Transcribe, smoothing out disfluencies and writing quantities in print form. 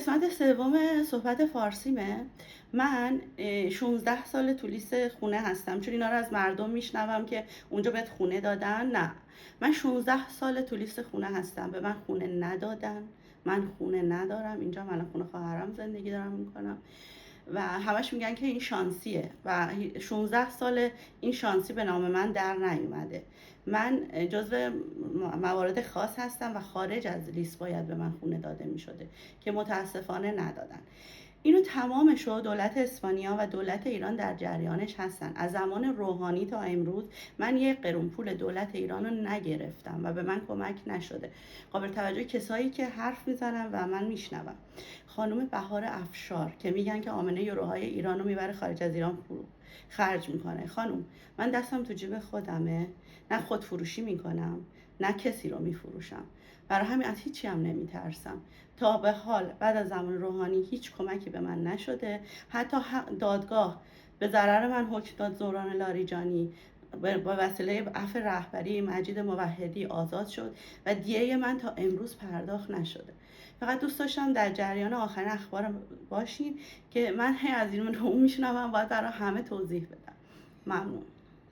قسمت سوم صحبت فارسیمه. من 16 سال تو لیست خونه هستم، چون اینا رو از مردم میشنوم که اونجا بهت خونه دادن. نه، من 16 سال تو لیست خونه هستم، به من خونه ندادن، من خونه ندارم اینجا. من خونه خواهرم زندگی دارم میکنم و همش میگن که این شانسیه و 16 سال این شانسی به نام من در نیومده. من جزو موارد خاص هستم و خارج از لیست باید به من خونه داده میشده که متاسفانه ندادن. اینو تمامش رو دولت اسپانیا و دولت ایران در جریانش هستن. از زمان روحانی تا امروز من یک قرون پول دولت ایران رو نگرفتم و به من کمک نشده. قابل توجه کسایی که حرف میزنن و من میشنوم. خانم بهار افشار که میگن که آمنه یوروهای ایران رو میبره خارج از ایران خرج میکنه. خانم، من دستم تو جیب خودمه، نه خود فروشی میکنم نه کسی رو میفروشم، برای همین از هیچی هم نمیترسم. تا به حال بعد از زمان روحانی هیچ کمکی به من نشده. حتی دادگاه به ضرر من حکم داد، زوران لاریجانی با وسیله عفو رهبری مجید موحدی آزاد شد و دیه من تا امروز پرداخت نشده. فقط دوست داشتم در جریان آخرین اخبار باشین که من از این رو میشنوم، باید برای همه توضیح بدم. ممنون.